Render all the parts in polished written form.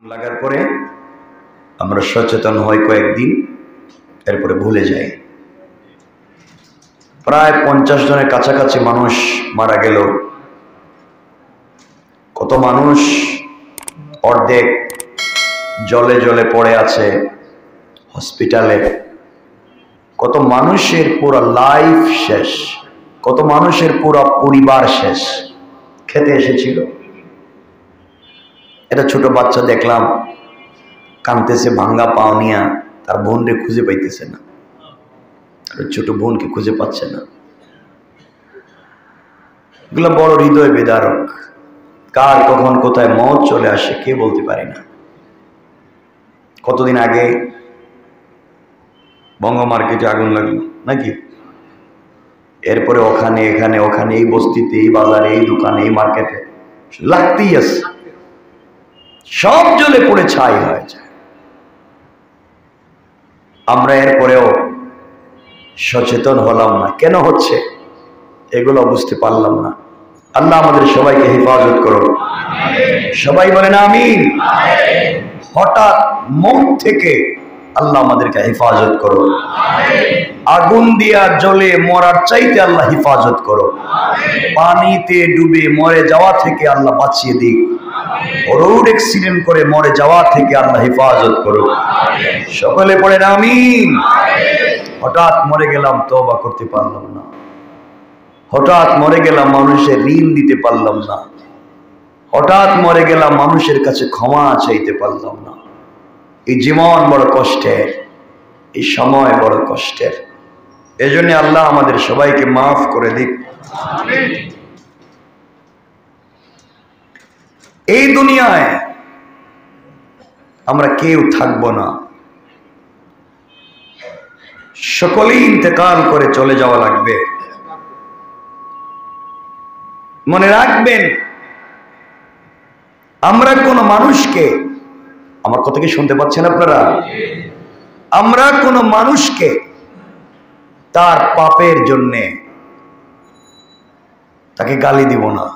লাগার পরে আমরা সচেতন হই কয়েকদিন, এরপরে ভুলে যাই। প্রায় 50 জনের কাছাকাছি মানুষ মারা গেল। কত মানুষ অর্ধেক জলে জলে পড়ে আছে হসপিটালে। কত মানুষের পুরো লাইফ শেষ, কত মানুষের পুরো পরিবার শেষ। খেতে এসেছিল, এটা ছোট বাচ্চা দেখলাম কাঁদতেছে, ভাঙ্গা পাও নিয়া, তার বোনরে খুঁজে পাইতেছে না, ছোট বোনকে খুঁজে পাচ্ছে না। এগুলো বড় হৃদয় বেদারক। কার কখন কোথায় মত চলে আসে কে বলতে পারে না। কতদিন আগে বঙ্গ মার্কেটে আগুন লাগলো নাকি, এরপরে ওখানে এখানে ওখানে, এই বস্তিতে, এই বাজারে, এই দোকানে, এই মার্কেটে লাগতেই আছে, সব জ্বলে পড়ে ছাই হয়ে যায়। আমরা এরপরেও সচেতন হলাম না, কেন হচ্ছে এগুলো বুঝতে পারলাম না। আল্লাহ আমাদের সবাইকে হেফাজত করো, সবাই বলেন আমিন। হঠাৎ মৌত থেকে আল্লাহ আমাদেরকে হেফাজত করো, আগুন দিয়া জ্বলে মরার চাইতে আল্লাহ হেফাজত করো, পানিতে ডুবে মরে যাওয়া থেকে আল্লাহ বাঁচিয়ে দিক, রোড অ্যাক্সিডেন্ট করে মরে যাওয়া থেকে আল্লাহ হেফাজত করো। সকলে পড়েন আমিন। হঠাৎ মরে গেলাম, তওবা করতে পারলাম না। হঠাৎ মরে গেলাম, মানুষের ঋণ দিতে পারলাম না। হঠাৎ মরে গেলাম, মানুষের কাছে ক্ষমা চাইতে পারলাম না। এই জীবন বড় কষ্টের, এই সময় বড় কষ্টের। এজন্য আল্লাহ আমাদের সবাইকে মাফ করে দিক। এই দুনিয়ায় আমরা কেউ থাকবো না, সকলেই ইন্তেকাল করে চলে যাওয়া লাগবে। মনে রাখবেন, আমরা কোন মানুষকে, আমার কথা কি শুনতে পাচ্ছেন আপনারা? আমরা কোন মানুষকে তার পাপের জন্যে তাকে গালি দিব না।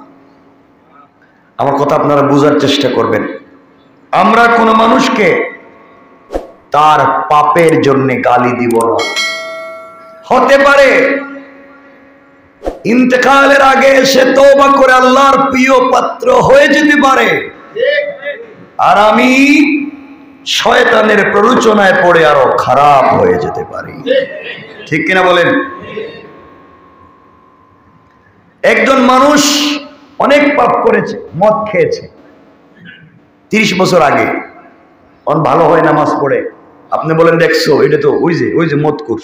আমার কথা আপনারা বোঝার চেষ্টা করবেন। আমরা কোন মানুষকে তার পাপের জন্য গালি দিব না। হতে পারে ইন্তেকালের আগে সে তওবা করে আল্লাহর প্রিয় পাত্র হয়ে যেতে পারে, আর আমি শয়তানের প্ররোচনায় পড়ে আরো খারাপ হয়ে যেতে পারি। ঠিক কিনা বলেন? একজন মানুষ অনেক পাপ করেছে, মদ খেয়েছে 30 বছর আগে, অন ভালো হয় নামাজ পড়ে। আপনি বলেন দেখছো, এটা তো ওই যে মদকুর,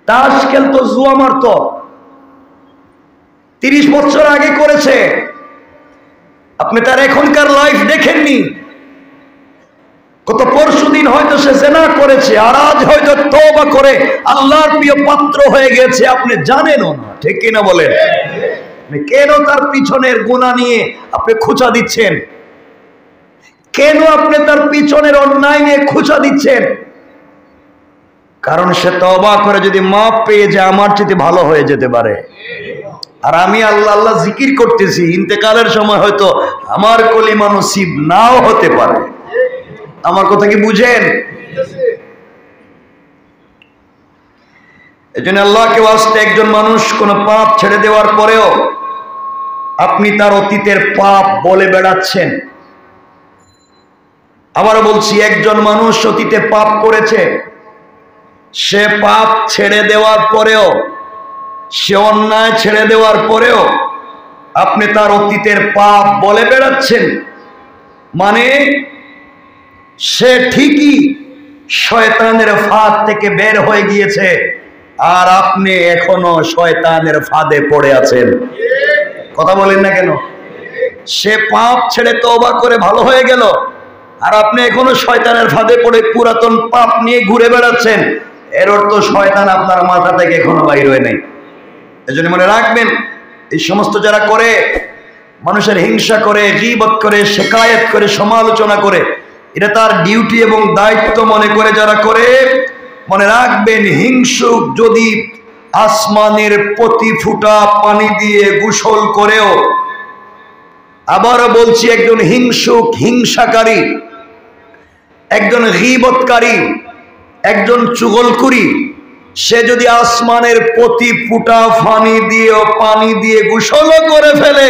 তাস খেলতো, জুয়া মারতো, 30 বছর আগে করেছে। আপনি তার এখনকার লাইফ দেখেননি। কত পরশুদিন হয়তো সে জিনা করেছে, আর আজ হয়তো তওবা করে আল্লাহর প্রিয় পাত্র হয়ে গেছে, আপনি জানেনও না। ঠিক কিনা বলেন? কেন তার পিছনের গুনাহ নিয়ে আপনি খোঁচা দিচ্ছেন? কেন আপনি তার পিছনের অন্যায় নিয়ে খোঁচা দিচ্ছেন? কারণ সে তওবা করে যদি মাপ পেয়ে যায়, আমার চেয়ে ভালো হয়ে যেতে পারে। আর আমি আল্লাহ আল্লাহ জিকির করতেছি, ইন্তেকালের সময় হয়তো আমার কলিমা নসিব নাও হতে পারে। আমার কথা কি বুঝেন? এজন্য আল্লাহকে ওয়াস্তে একজন মানুষ কোন পাপ ছেড়ে দেওয়ার পরেও আপনি তার অতীতের পাপ বলে বেড়াচ্ছেন। আবার বলছি, একজন মানুষ অতীতে পাপ করেছে, সে পাপ ছেড়ে দেওয়ার পরেও, সে অন্যায় ছেড়ে দেওয়ার পরেও আপনি তার অতীতের পাপ বলে বেড়াচ্ছেন। মানে সে ঠিকই শয়তানের ফাঁদ থেকে বের হয়ে গিয়েছে, আর আপনি এখনো শয়তানের ফাঁদে পড়ে আছেন। কথা বলেন না কেন? সে পাপ ছেড়ে তওবা করে ভালো হয়ে গেল, আর আপনি এখনো শয়তানের ফাঁদে পড়ে পুরাতন পাপ নিয়ে ঘুরে বেড়াচ্ছেন। এর অর্থ শয়তান আপনার মাথা থেকে এখনো বাইর হয়ে নাই। এজন্য মনে রাখবেন, এই সমস্ত যারা করে, মানুষের হিংসা করে, গীবত করে, শিকায়েত করে, সমালোচনা করে, এটা তার ডিউটি এবং দায়িত্ব মনে করে যারা করে, মনে রাখবেন, হিংসুক যদি আসমানের প্রতি ফুটা পানি দিয়ে গোসল করেও আবারও বলছি, একজন হিংসুক, হিংসাকারী, একজন গীবতকারী, একজন চুগলখুরি, সে যদি আসমানের প্রতি ফুটা পানি দিয়ে গোসল করে ফেলে,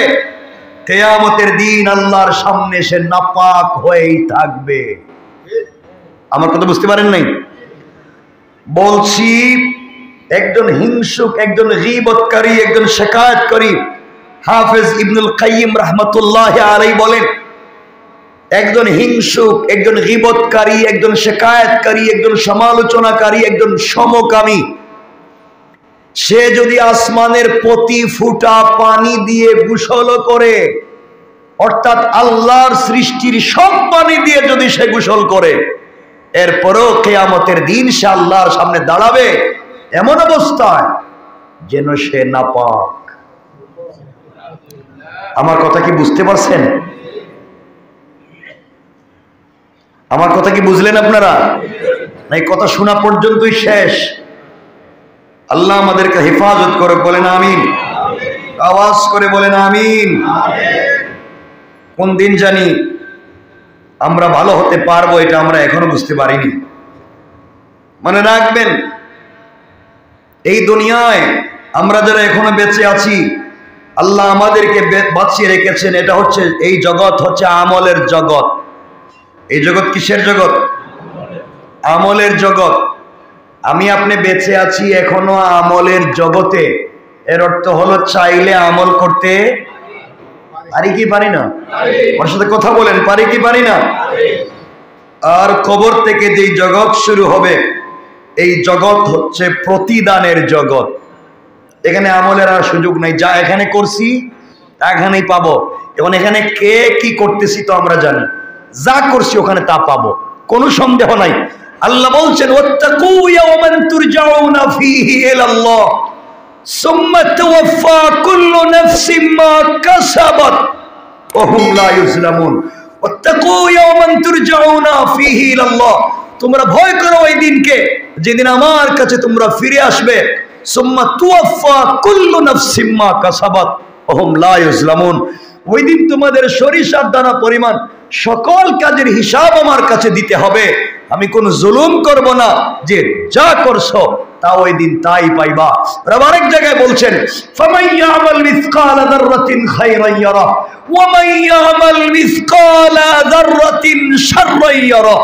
কিয়ামতের দিন আল্লাহর সামনে সে নাপাক হয়েই থাকবে। আমার কথা বুঝতে পারেন নাই? বলছি, একজন হিংসুক, একজন গীবতকারী, একজন শিকায়াতকারী। হাফেজ ইবনুল কাইয়িম রাহমাতুল্লাহি আলাইহি বলেন, একজন হিংসুক, একজন গীবতকারী, একজন শিকায়াতকারী, একজন সমালোচনাকারী, একজন সমকামী, সে যদি আসমানের প্রতি ফুটা পানি দিয়ে গোসল করে, অর্থাৎ আল্লাহর সৃষ্টির সব পানি দিয়ে যদি সে গোসল করে, এরপরও কিয়ামতের দিন সে আল্লাহর সামনে দাঁড়াবে এমন অবস্থায় যেন সে নাপাক। আমার কথা কি বুঝতে পারছেন? আমার কথা কি বুঝলেন আপনারা? এই কথা শোনা পর্যন্তই শেষ। আল্লাহ আমাদেরকে হেফাজত করে, বলেন আমিন। আওয়াজ করে বলেন আমিন। কোন দিন জানি আমরা ভালো হতে পারবো, এটা আমরা এখনো বুঝতে পারিনি। মনে রাখবেন, এই দুনিয়ায় আমরা যারা এখনো বেঁচে আছি, আল্লাহ আমাদেরকে বাঁচিয়ে রেখেছেন। এটা হচ্ছে, এই জগৎ হচ্ছে আমলের জগৎ। এই জগৎ কিসের জগৎ? আমলের জগৎ। আমি আপনি বেঁচে আছি এখনো আমলের জগতে। এর অর্থ হলো, চাইলে আমল করতে পারি কি পারি না? ওর সাথে কথা বলেন, পারি কি পারি না? আর কবর থেকে যেই জগৎ শুরু হবে, এই জগৎ হচ্ছে প্রতিদানের জগৎ। এখানে আমলের আর সুযোগ নাই। যা এখানে করছি তা এখানেই পাবো। এবং এখানে কে কি করতেছি তো আমরা জানি, যা করছি ওখানে তা পাবো, কোনো সন্দেহ নাই। আল্লাহ বলছেন, ওয়াত্তাকু ইয়াওমান তুরজাউনা ফীহি ইলাল্লাহ সুম্মা তুওয়াফা কুল্লু নাফসিন মা কাসাবাত ওয়া হুম লা ইউজলামুন। ওয়াত্তাকু ইয়াওমান তুরজাউনা ফীহি ইলাল্লাহ, তোমরা ভয় করো ওই দিনকে যেদিন আমার কাছে তোমরা ফিরে আসবে। সুম্মা তুওয়াফা কুল্লু নাফসিন মা কাসাবাত ওয়া হুম লা ইউজলামুন। ওই দিন তোমাদের সরিষার দানা পরিমাণ সকল কাজের হিসাব আমার কাছে দিতে হবে। আমি কোন জুলুম করব না, যে যা করছো তা ওই দিন তাই পাইবা। আরেক জায়গায় বলছেন, ফামান ইয়ামাল মিসকালা যাররাতিন খায়রান ইয়ারা ওয়া মান ইয়ামাল মিসকালা যাররাতিন শাররান ইয়ারা।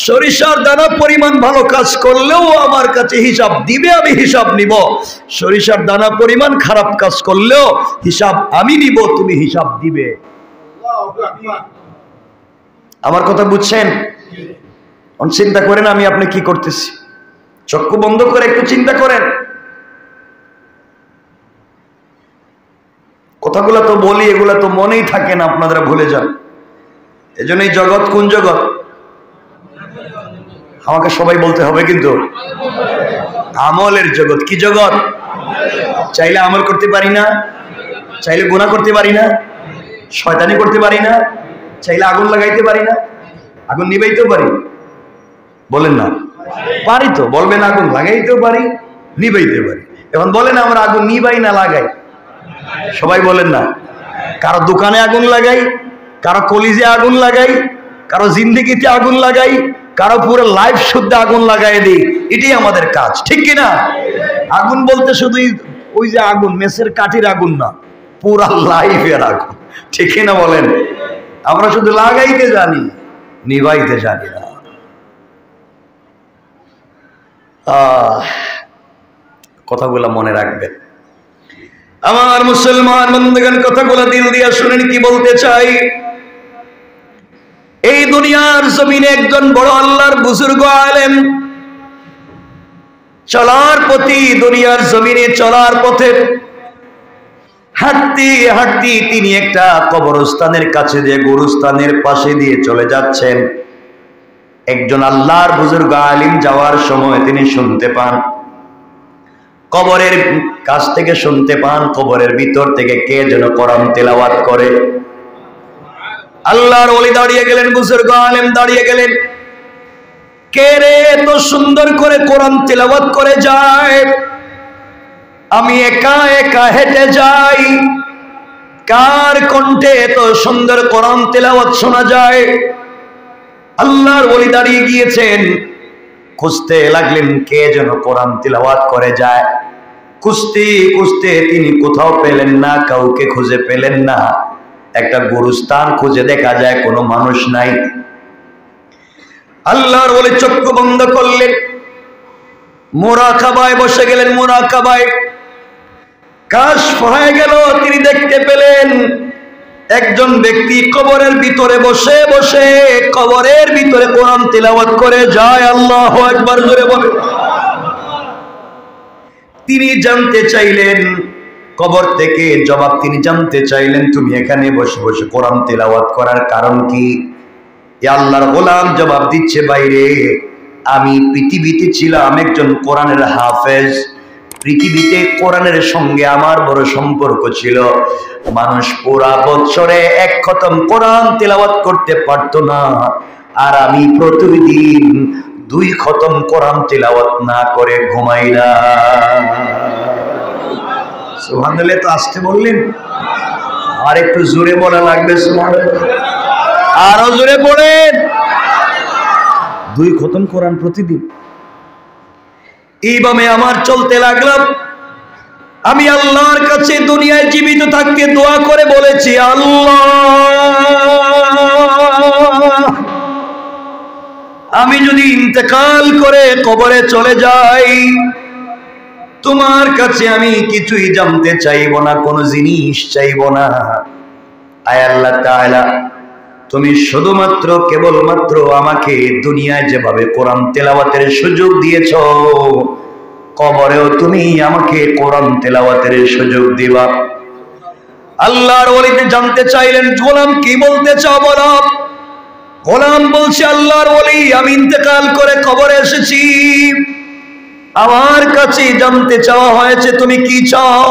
সরিষার দানা পরিমাণ ভালো কাজ করলেও আমার কাছে হিসাব দিবে, আমি হিসাব নিব। সরিষার দানা পরিমাণ খারাপ কাজ করলেও হিসাব আমি নিব, তুমি হিসাব দিবে। আমার কথা বুঝছেন? চিন্তা করেন আমি আপনি কি করতেছি। চক্ষু বন্ধ করে একটু চিন্তা করেন। কথাগুলো তো বলি, এগুলা তো মনেই থাকে না, আপনারা ভুলে যান। এজন্য এই জগৎ কোন জগৎ? আমাকে সবাই বলতে হবে কিন্তু, আমলের জগৎ। কি জগৎ? চাইলে আমল করতে পারি না, চাইলে গুনাহ করতে পারি না, শয়তানি করতে পারি না, চাইলে আগুন লাগাইতে পারি না, আগুন নিবাইতেও পারি। বলেন না পারি তো? বলবেন আগুন লাগাইতেও পারি, নিবাইতে পারি। এখন বলেন আমরা আগুন নিবাই না লাগাই? সবাই বলেন না। কারো দোকানে আগুন লাগাই, কারো কলিজে আগুন লাগাই, কারো জিন্দেগিতে আগুন লাগাই, কারো পুরো লাইফ শুদ্ধ আগুন লাগাই দিই। এটাই আমাদের কাজ, ঠিক কিনা? আগুন বলতে শুধু ওই যে আগুন মেসের কাঠির আগুন না, পুরা লাইফের আগুন, ঠিক কিনা বলেন? আমরা শুধু লাগাইতে জানি, নিবাইতে জানি না। কথাগুলো মনে রাখবেন আমার মুসলমান বন্ধুগণ। কথাগুলো দিল দিয়া শুনেন কি বলতে চাই। এই দুনিয়ার জমিনে একজন বড় আল্লাহর বুজুর্গ আলেম চলার পথে, দুনিয়ার জমিনে চলার পথে হাঁটতে হাঁটতে তিনি একটা কবরস্থানের কাছে দিয়ে, গোরস্থানের পাশে দিয়ে চলে যাচ্ছেন। একজন আল্লাহর বুজুর্গ আলিম যাওয়ার সময় তিনি শুনতে পান, কবরের কাছ থেকে শুনতে পান, কবরের ভিতর থেকে কে যেন কোরআন তেলাওয়াত করে। আল্লাহর ওলি দাঁড়িয়ে গেলেন, বুজুর্গ আলেম দাঁড়িয়ে গেলেন। কে রে এত সুন্দর করে কোরআন তেলাওয়াত করে যায়? আমি একা একা হেঁটে যাই, কার কণ্ঠে এত সুন্দর কোরআন তেলাওয়াত শোনা যায়? আল্লাহর ওলি দাঁড়িয়ে গিয়েছেন, খুঁজতে লাগলেন কে যেন কোরআন তেলাওয়াত করে যায়। খুঁজতে খুঁজতে তিনি কোথাও পেলেন না, কাউকে খুঁজে পেলেন না। একটা গুরুস্থান খুঁজে দেখা যায় কোনো মানুষ নাই। আল্লাহর ওলি চক্ষু বন্ধ করলেন, মুরাকাবায় বসে গেলেন। মুরাকাবায় কাশফ হয়ে গেল, তিনি দেখতে পেলেন একজন ব্যক্তি কবরের ভিতরে বসে বসে কবরের ভিতরে কোরআন তিলাওয়াত করে যায়। আল্লাহু আকবার জোরে বলে। তিনি জানতে চাইলেন, কবর থেকে জবাব তিনি জানতে চাইলেন, তুমি এখানে বসে বসে কোরআন তিলাওয়াত করার কারণ কি? আল্লাহর গোলাম জবাব দিচ্ছে, বাইরে আমি পৃথিবীতে ছিলাম একজন কোরআনের হাফেজ। পৃথিবীতে কোরআনের সঙ্গে আমার বড় সম্পর্ক ছিল। মানুষ পুরা বছরে এক খতম কোরআন তেলাওয়াত করতে পারতো না, আর আমি প্রতিদিন 2 খতম কোরআন তেলাওয়াত না করে ঘুমাই না। সুবহানাল্লাহ। তো আসতে বললেন, আর একটু জোরে বলা লাগবে সুবহানাল্লাহ, আরো জোরে পড়েন। 2 খতম কোরআন প্রতিদিন। এইভাবে আমার চলতে লাগলাম। আমি আল্লাহর কাছে দুনিয়ায় জীবিত থাকতে দোয়া করে বলেছি, আল্লাহ আমি যদি ইন্তেকাল করে কবরে চলে যাই, তোমার কাছে আমি কিছুই জানতে চাইব না, কোনো জিনিস চাইব না। আয় আল্লাহ তাআলা, তুমি শুধুমাত্র কেবলমাত্র আমাকে দুনিয়ায় যেভাবে কোরআন তেলাওয়াতের সুযোগ দিয়েছো, কবরেও তুমি আমাকে কোরআন তেলাওয়াতের সুযোগ দিবা। আল্লাহর ওলিতে জানতে চাইলেন, গোলাম কি বলতে চাও বলো। গোলাম বলছে, আল্লাহর ওলি আমি ইন্তেকাল করে কবরে এসেছি, আমার কাছে জানতে চাওয়া হয়েছে তুমি কি চাও।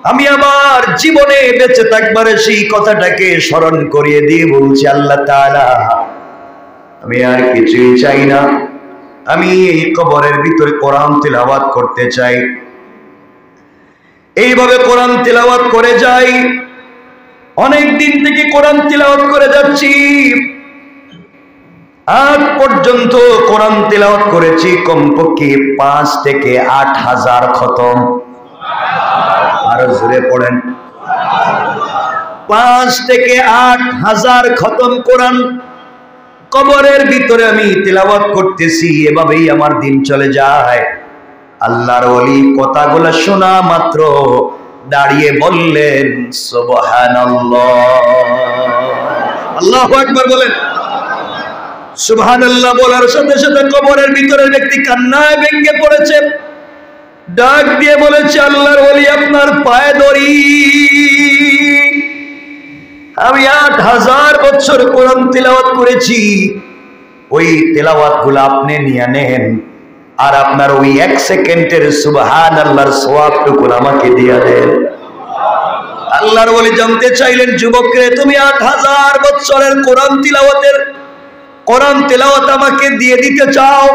আমি আমার জীবনে বেঁচে থাকবার সেই কথাটাকে স্মরণ করিয়ে দিয়ে বলছি, আল্লাহ তাআলা আমি আর কিছুই চাই না, আমি এই কবরের ভিতরে কোরআন তেলাওয়াত করতে চাই। এইভাবে কোরআন তেলাওয়াত করে যাই। অনেক দিন থেকে কোরআন তেলাওয়াত করে যাচ্ছি, আজ পর্যন্ত কোরআন তেলাওয়াত করেছি কমপক্ষে 5 থেকে 8 হাজার খতম। আরো জোরে পড়েন। 5 থেকে 8 হাজার খতম কোরআন কবরের ভিতরে আমি তেলাওয়াত করতেছি। এভাবেই আমার দিন চলে যায়। আল্লাহর ওলি কথাগুলো শোনা মাত্র দাঁড়িয়ে বললেন, সুবহানাল্লাহ। আল্লাহু আকবার বলেন। সুবহানাল্লাহ বলার সাথে সাথে কবরের ভিতরের ব্যক্তি কান্নায় ভেঙে পড়েছে। ডাক দিয়ে বলেছে, আল্লাহর ওলি আপনার পায়ে ধরি, আমি 8000 বছর কোরআন তেলাওয়াত করেছি, ওই তেলাওয়াত গুলো আপনি নিয়ে নেন, আর আপনার ওই 1 সেকেন্ডের সুবহানাল্লাহর সওয়াবটুকু আমাকে দিয়ে দেন। আল্লাহর ওলি জানতে চাইলেন, যুবকরে তুমি 8000 বছরের কোরআন তেলাওয়াত আমাকে দিয়ে দিতে চাও,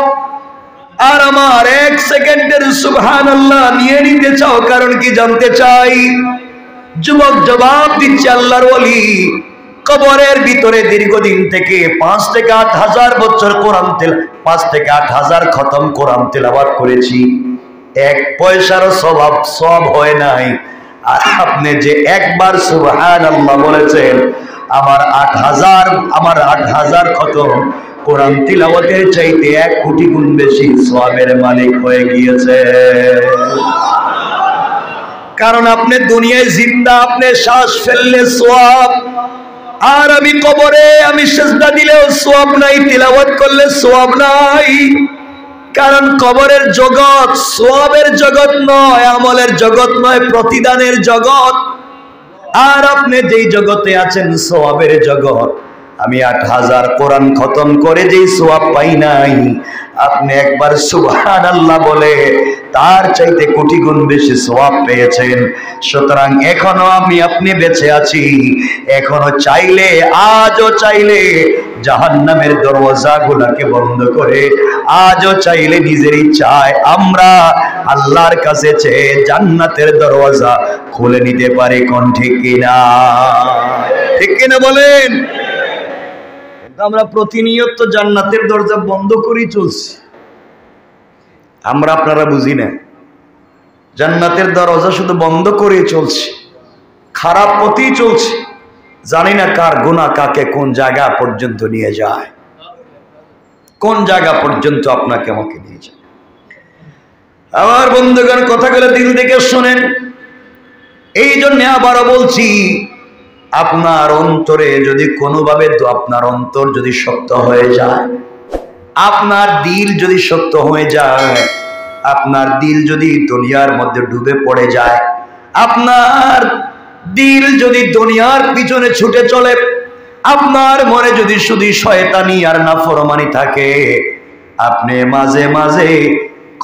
আর আমার 1 সেকেন্ডের সুবহানাল্লাহ নিয়ে নিতে চাও, কারণ কি জানতে চাই। যুবক জবাব দিচ্ছে, আল্লাহর ওলি কবরের ভিতরে দীর্ঘদিন থেকে 5 থেকে 8 হাজার বছর 5 থেকে 8 হাজার খতম কোরআন তেলাওয়াত করেছি, 1 পয়সারও সওয়াব হয় নাই। আর আপনি যে একবার সুবহানাল্লাহ বলেছেন, আমার 8 হাজার খতম কোরআন তিলাওয়াতের চাইতে 1 কোটি গুণ বেশি সওয়াবের মালিক হয়ে গিয়েছে। কারণ আপনি দুনিয়ায় জিন্দা, আপনি শ্বাস ফেললে সওয়াব, আর আমি কবরে আমি সিজদা দিলেও সওয়াব নাই, তিলাওয়াত করলে সওয়াব নাই। কারণ কবরের জগৎ সওয়াবের জগৎ নয়, আমলের জগৎ নয়, প্রতিদানের জগৎ। আর আপনি যেই জগতে আছেন সওয়াবের জগৎ। আমি 8000 কোরআন খতম করে যেই সওয়াব পাই নাই, আপনি একবার সুবহানাল্লাহ বলে তার চাইতে কোটি গুণ বেশি সওয়াব পেয়েছেন। সুতরাং এখনো আপনি বেঁচে আছি, এখনো চাইলে, আজও চাইলে জাহান্নামের দরওয়াজাগুলোকে বন্ধ করে আজও চাইলে নিজের ইচ্ছায় আমরা আল্লাহর কাছে চেয়ে জান্নাতের দরওয়াজা খুলে নিতে পারি। কোন ঠিক কিনা? ঠিক কিনা বলেন? আমরা প্রতিনিয়ত জান্নাতের দরজা বন্ধ করেই চলছি। আমরা আপনারা বুঝি না, জান্নাতের দরজা শুধু বন্ধ করেই চলছি, খারাপ পথেই চলছি। জানি না কার গুনাহ কাকে কোন জায়গা পর্যন্ত নিয়ে যায়, কোন জায়গা পর্যন্ত আপনাকে আমাকে নিয়ে যায়। আমার বন্ধুগণ, কথাগুলো দিল থেকে শোনেন। এই জন্য আবারও বলছি, আপনার অন্তরে যদি কোনোভাবে আপনার অন্তর যদি শক্ত হয়ে যায়, আপনার দিল যদি শক্ত হয়ে যায়, আপনার দিল যদি দুনিয়ার মধ্যে ডুবে পড়ে যায়, আপনার দিল যদি দুনিয়ার পিছনে ছুটে চলে, আপনার মনে যদি শুধু শয়তানি আর নাফরমানি থাকে, আপনি মাঝে মাঝে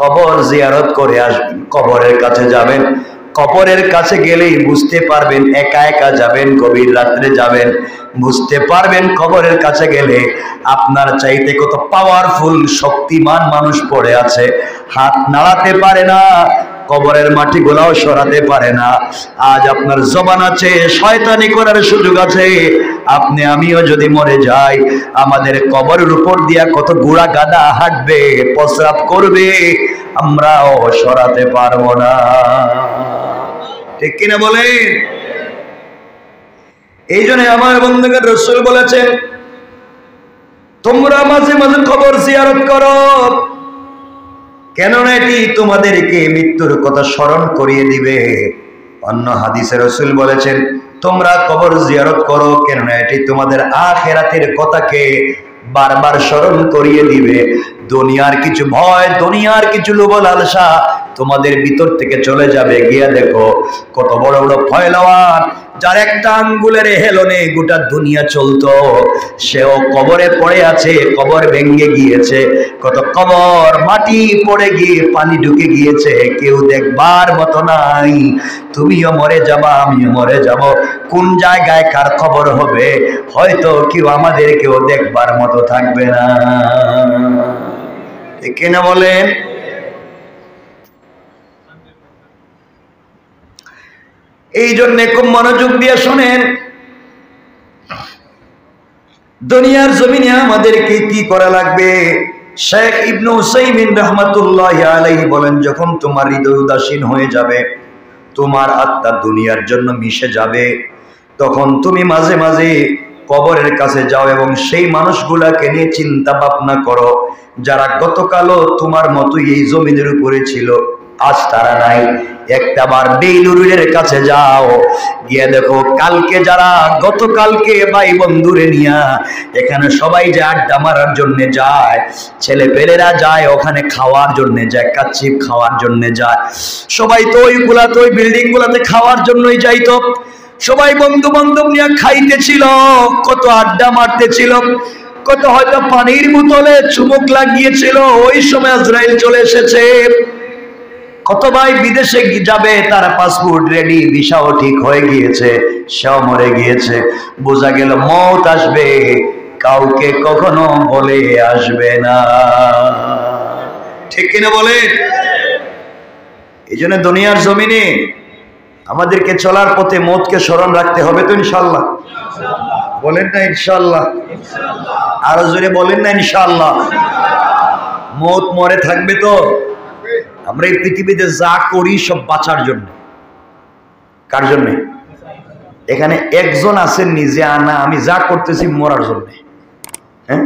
কবর জিয়ারত করে আসবেন, কবরের কাছে যাবেন। কবরের কাছে গেলেই বুঝতে পারবেন, একা একা যাবেন, গভীর রাত্রে যাবেন, বুঝতে পারবেন কবরের কাছে গেলে আপনার চাইতে কত পাওয়ারফুল শক্তিমান মানুষ পড়ে আছে, হাত নাড়াতে পারে না, কবরের মাটি গুলাও সরাতে পারে না। আজ আপনার জবান আছে, শয়তানি করার সুযোগ আছে। আপনি আমিও যদি মরে যাই, আমাদের কবরের উপর দিয়া কত গুড়া গাদা হাঁটবে, প্রস্রাব করবে, আমরাও সরাতে পারবো না। ঠিক কিনা বলেন? এই জন্য আমার বন্ধুগণ, রাসূল বলেছেন, তোমরা মাঝে মাঝে কবর জিয়ারত করো, কেননা এটি তোমাদেরকে মৃত্যুর কথা স্মরণ করিয়ে দিবে। অন্য হাদিসে রাসূল বলেছেন, তোমরা কবর জিয়ারত করো, কেননা এটি তোমাদের আখিরাতের কথাকে বারবার স্মরণ করিয়ে দিবে। দুনিয়ার কিছু ভয়, দুনিয়ার কিছু লোভ লালসা তোমাদের ভিতর থেকে চলে যাবে। গিয়া দেখো কত বড় বড় ফয়লাওয়ান, যার একটা আঙ্গুলের হেলনে গোটা দুনিয়া চলতো, সেও কবরে পড়ে আছে, কবর ভেঙে গিয়েছে, কত কবর মাটি পড়ে গিয়ে পানি ঢুকে গিয়েছে, কেউ দেখবার মতো নাই। তুমিও মরে যাবা, আমিও মরে যাব, কোন জায়গায় কার খবর হবে হয়তো কেউ আমাদেরকেও দেখবার মতো থাকবে না। ঠিক কিনা বলেন? এই জন্য খুব মনোযোগ দিয়ে শোনেন, দুনিয়ার জমিনে আমাদেরকে কি করা লাগবে। শেখ ইবনে উসাইমিন রাহমাতুল্লাহি আলাইহি বলেন, যখন তোমার হৃদয় উদাসীন হয়ে যাবে, তোমার আত্মা দুনিয়ার জন্য মিশে যাবে, তখন তুমি মাঝে মাঝে কবরের কাছে যাও এবং সেই মানুষগুলাকে নিয়ে চিন্তা ভাবনা করো, যারা গতকালও তোমার মতোই এই জমিনের উপরে ছিল, আজ তারা নাই। একটাবার বেইলুরের কাছে যাও, গিয়ে দেখো কালকে যারা গতকালকে ভাই বন্ধুরে নিয়া এখানে সবাই যে আড্ডা মারার জন্য যায়, ছেলে পেলেরা যায় ওখানে খাওয়ার জন্য যায়, কাচ্চিপ খাওয়ার জন্য যায়, সবাই তো ওইগুলাতে ওই বিল্ডিং গুলাতে খাওয়ার জন্যই যাইতো, সবাই বন্ধু বান্ধব নিয়ে খাইতেছিল, কত আড্ডা মারতেছিল, কত হয়তো পানির বোতলে চুমুক লাগিয়েছিল, ওই সময় আজরাইল চলে এসেছে। কত ভাই বিদেশে যাবে, তার পাসপোর্ট রেডি, ভিসাও ঠিক হয়ে গিয়েছে, সেও মরে গিয়েছে। বোঝা গেল মওত আসবে, কাউকে কখনো বলে আসবে না। ঠিক কিনা বলে? এই জন্য দুনিয়ার জমিনে আমাদেরকে চলার পথে মওতকে স্মরণ রাখতে হবে তো ইনশাআল্লাহ। বলেন না ইনশাআল্লাহ? আরো জোরে বলেন না ইনশাআল্লাহ? মওত মরে থাকবে তো। আমরা এই পৃথিবীতে যা করি সব বাঁচার জন্য। কার জন্য? এখানে একজন আছেন নিজে আনা, আমি যা করতেছি মরার জন্য। হ্যাঁ,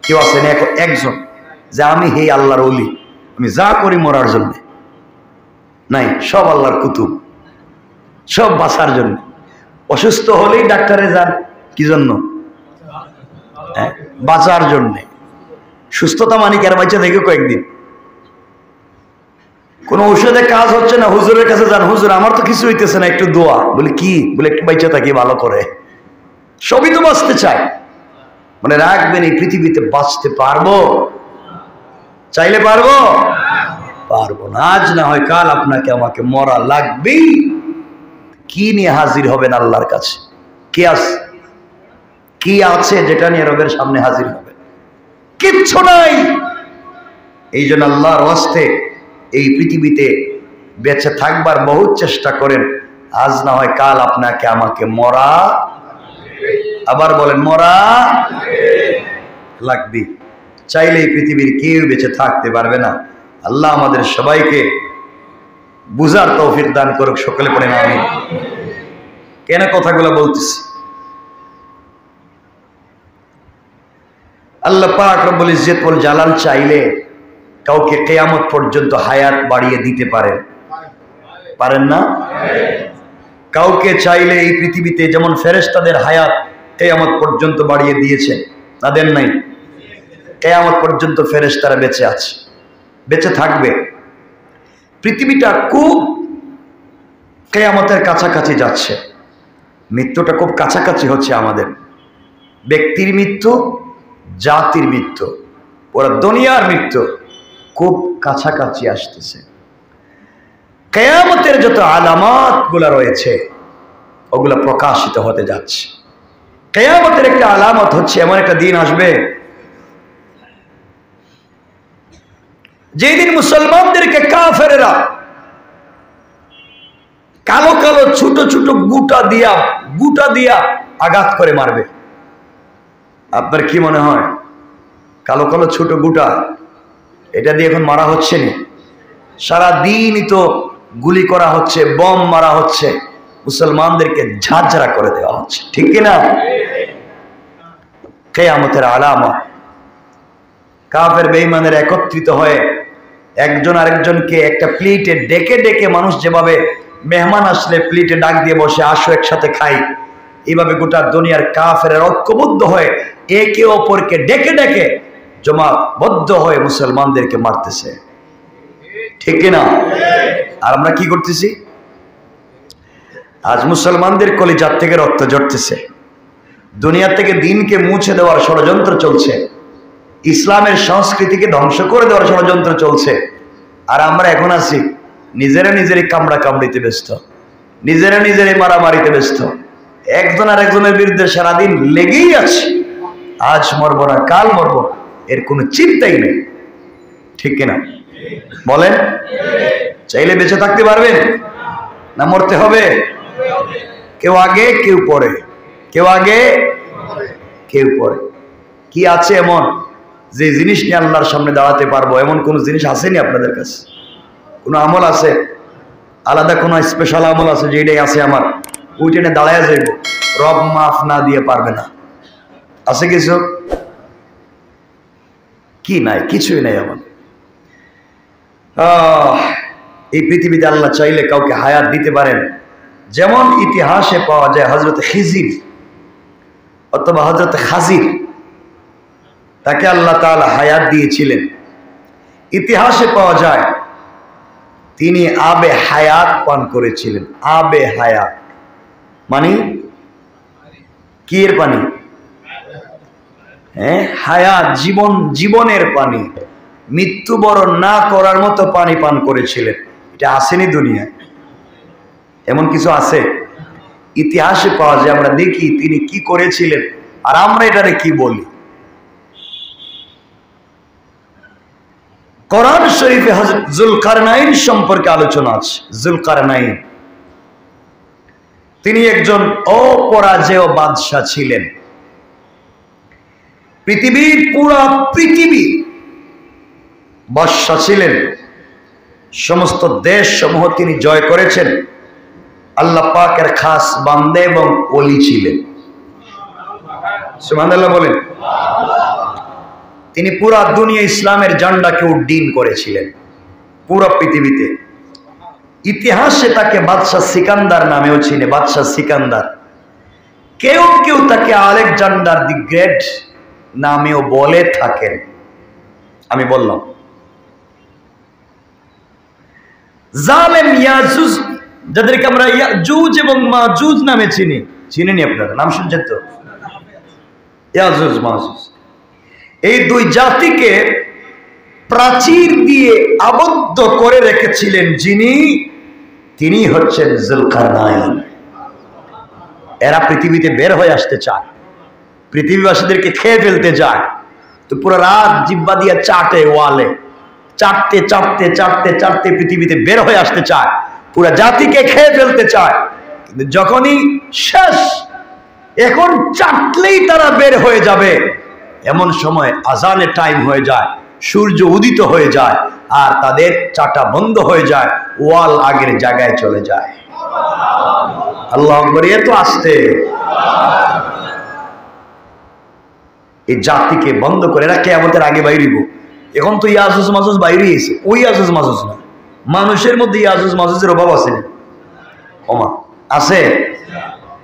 কেউ আছেন একজন যে আমি হে আল্লাহর ওলি, আমি যা করি মরার জন্য? নাই, সব আল্লাহর কুতুব, সব বাঁচার জন্য। অসুস্থ হলেই ডাক্তারে যান কি জন্য? হ্যাঁ, বাঁচার জন্য। সুস্থতা মানে কি আর বাঁচা থেকে কয়েকদিন? কোন ঔষধে কাজ হচ্ছে না, হুজুরের কাছে যান, হুজুর আমার তো কিছু হইতেছে না, একটু দোয়া। বলে কি? বলে একটু বাইচা থাকি ভালো করে। সবই তো বাঁচতে চায়। মানে রাখবেন, এই পৃথিবীতে বাঁচতে পারবো? চাইলে পারবো? পারবো না। আজ না হয় কাল আপনাকে আমাকে মরা লাগবেই। কি নিয়ে হাজির হবেন আল্লাহর কাছে? কে আছে? কি আছে যেটা নিয়ে রবের সামনে হাজির হবে? কিচ্ছু নাই। এই জন্য আল্লাহর ওয়াস্তে এই পৃথিবীতে বেঁচে থাকবার বহুত চেষ্টা করেন, আজ না হয় কাল আপনাকে আমাকে মরা, আবার বলেন মরা লাগবে। চাইলে এই পৃথিবীর কেউ বেঁচে থাকতে পারবে না। আল্লাহ আমাদের সবাইকে বুঝার তৌফিক দান করুক, সকলে পড়েন আমিন। কেন কথাগুলো বলতেছি? আল্লাহ পাক রব্বুল ইজ্জত ওয়াল জালাল চাইলে কাউকে কিয়ামত পর্যন্ত হায়াত বাড়িয়ে দিতে পারেন, পারেন না? কাউকে চাইলে এই পৃথিবীতে যেমন ফেরেশতাদের হায়াত কিয়ামত পর্যন্ত বাড়িয়ে দিয়েছেন, না দেন নাই? কিয়ামত পর্যন্ত ফেরেশতারা বেঁচে আছে, বেঁচে থাকবে। পৃথিবীটা খুব কিয়ামতের কাছাকাছি যাচ্ছে, মৃত্যুটা খুব কাছাকাছি হচ্ছে আমাদের। ব্যক্তির মৃত্যু, জাতির মৃত্যু, পুরো দুনিয়ার মৃত্যু খুব কাছাকাছি আসতেছে। কিয়ামতের যত আলামত গুলা রয়েছে ওগুলা প্রকাশিত হতে যাচ্ছে। কিয়ামতের একটা আলামত হচ্ছে এমন একটা দিন আসবে যেদিন মুসলমানদেরকে কাফেরেরা কালো কালো ছোট ছোট গুটা দিয়া আঘাত করে মারবে। আপনার কি মনে হয় কালো কালো ছোট গুটা এটা দিয়ে এখন মারা হচ্ছে না? সারা দিনই তো গুলি করা হচ্ছে, বম মারা হচ্ছে, মুসলমানদেরকে ঝাঁঝরা করে দেওয়া হচ্ছে, ঠিক কিনা? কিয়ামতের আলামত। কাফের বেঈমানের একত্রিত হয়ে একজন আরেকজনকে একটা প্লেটে ডেকে ডেকে, মানুষ যেভাবে মেহমান আসলে প্লেটে ডাক দিয়ে বসে আসো একসাথে খাই, এইভাবে গোটা দুনিয়ার কাফের ঐক্যবদ্ধ হয়ে একে অপরকে ডেকে ডেকে জমাবদ্ধ হয়ে মুসলমানদেরকে মারতেছে, ঠিক কিনা? আর আমরা কি করতেছি? আজ মুসলমানদের কলিজার থেকে রক্ত ঝরতেছে, দুনিয়া থেকে দিনকে মুছে দেওয়ার ষড়যন্ত্র চলছে, ইসলামের সংস্কৃতিকে ধ্বংস করে দেওয়ার ষড়যন্ত্র চলছে। আর আমরা এখন আছি নিজেরা নিজেরই কামড়া কামড়িতে ব্যস্ত, নিজেরা নিজেরই মারামারিতে ব্যস্ত, একজন আর একজনের বিরুদ্ধে সারাদিন লেগেই আছে। আজ মরবো না কাল মরবো, এর কোনো চিন্তাই নেই, ঠিক কিনা বলেন? চাইলে বেঁচে থাকতে পারবেন না মরতে হবে? কেউ আগে কেউ পরে, কেউ আগে কেউ পরে। কি আছে এমন যে জিনিস নিয়ে আল্লাহর সামনে দাঁড়াতে পারবো? এমন কোন জিনিস আসেনি আপনাদের কাছে? কোনো আমল আছে আলাদা, কোনো স্পেশাল আমল আছে যে এটাই আছে আমার, ওইটা নিয়ে দাঁড়ায় যাইব, রব মাফ না দিয়ে পারবে না? আছে কিছু? কি নাই? কিছুই নাই আমার। এই পৃথিবীতে আল্লাহ চাইলে কাউকে হায়াত দিতে পারেন। যেমন ইতিহাসে পাওয়া যায় হযরত খিজির অথবা হযরত খাজির, তাকে আল্লাহ তাআলা হায়াত দিয়েছিলেন। ইতিহাসে পাওয়া যায় তিনি আবে হায়াত পান করেছিলেন। আবে হায়াত মানে কি এর পানি? হ্যাঁ, হায়াত, জীবন, জীবনের পানি, মৃত্যুবরণ না করার মতো পানি পান করেছিলেন। এটা আসেনি দুনিয়ায়, এমন কিছু আছে? ইতিহাসে পাওয়া যায়, আমরা দেখি তিনি কি করেছিলেন, আর আমরা এটারে কি বলি। কোরআন শরীফে হযরত যুলকারনাইন সম্পর্কে আলোচনা আছে। যুলকারনাইন তিনি একজন অপরাজেয় বাদশাহ ছিলেন। পৃথিবীর পুরা পৃথিবী বাদশাহ ছিলেন, সমস্ত দেশ সমূহ তিনি জয় করেছেন। আল্লাহ পাকের খাস বান্দা এবং ওলি ছিলেন। সুবহানাল্লাহ বলেন। তিনি পুরা দুনিয়া ইসলামের ঝান্ডাকে উড্ডীন করেছিলেন পুরো পৃথিবীতে। ইতিহাসে তাকে বাদশাহ সিকান্দার নামেও চিনে, বাদশাহ সিকান্দার। কেউ কেউ তাকে আলেকজান্ডার দি গ্রেট নামেও বলে থাকেন। আমি বললাম জালেম ইয়াজুজ, যাদেরকে আমরা ইয়াজুজ এবং মাজুজ নামে চিনি, চিনেনি আপনারা? নাম শুনছেন তো? ইয়াজুজ মাজুজ, এই দুই জাতিকে প্রাচীর দিয়ে আবদ্ধ করে রেখেছিলেন যিনি, তিনি হচ্ছেন যুলকারনাইন। এরা পৃথিবীতে বের হয়ে আসতে চায়, পৃথিবীবাসীদেরকে খেয়ে ফেলতে চায়, তো পুরো রাত জিব্বা দিয়ে চাটে, ওয়ালে চাটতে চাটতে চাটতে চাটতে পৃথিবীতে বের হয়ে আসতে চায়, পুরো জাতিকে খেয়ে ফেলতে চায়। কিন্তু যখনই শেষ, এখন চাটলেই তারা বের হয়ে যাবে, এমন সময় আজানের টাইম হয়ে যায়, সূর্য উদিত হয়ে যায়, আর তাদের চাটা বন্ধ হয়ে যায়, ওয়াল আগের জায়গায় চলে যায়। আল্লাহু আকবার। এ তো আসতে এই জাতিকে বন্ধ করে, এরা কিয়ামতের আগে বাইরিব। এখন তো ইয়াজুজ মাজুজ বাইরে এসে, ওই ইয়াজুজ মাজুজ না, মানুষের মধ্যে ইয়াজুজ মাজুজের অভাব আছে না? ওমা আছে,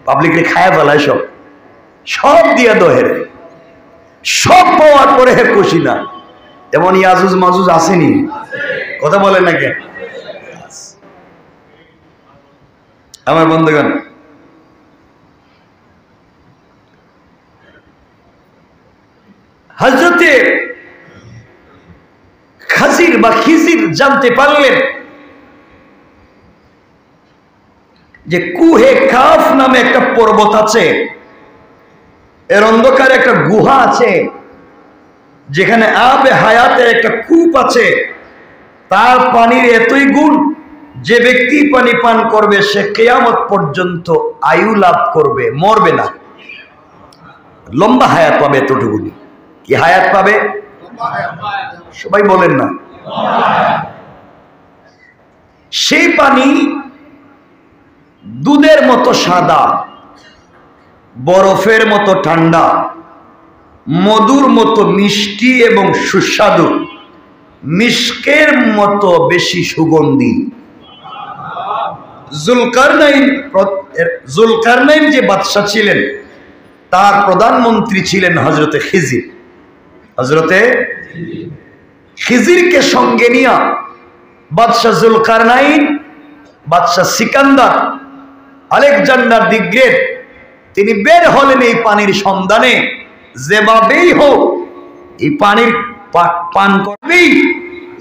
পাবলিকরে খায়া ফেলায়, সব সব দিয়া দহের, সব পাওয়ার পরে হে খুশি না। এমন ইয়াজুজ মাজুজ আসেনি? কথা বলেন না কেন? আমার বন্ধুগণ, হযরতে খাজির বা খিজির জানতে পারলেন যে কুহে কাফ নামে একটা পর্বত আছে, এর অন্ধকারে একটা গুহা আছে, যেখানে আবে হায়াতের একটা কূপ আছে, তার পানির এতই গুণ, যে ব্যক্তি পানি পান করবে সে কিয়ামত পর্যন্ত আয়ু লাভ করবে, মরবে না, লম্বা হায়াত পাবে। এতটুকুনি কি হায়াত পাবে? সবাই বলেন না। সেই পানি দুধের মতো সাদা, বরফের মতো ঠান্ডা, মধুর মতো মিষ্টি এবং সুস্বাদু, মিশকের মতো বেশি সুগন্ধি। জুলকারনাইন যে বাদশা ছিলেন, তার প্রধানমন্ত্রী ছিলেন হযরতে খিজির। হযরতে খিজিরকে সঙ্গে নিয়ে বাদশা জুলকারনাইন, বাদশা সিকান্দার, আলেকজান্ডার দি গ্রেট, তিনি বের হলেন এই পানির সন্ধানে। যেভাবেই হোক এই পানির পান করবেই,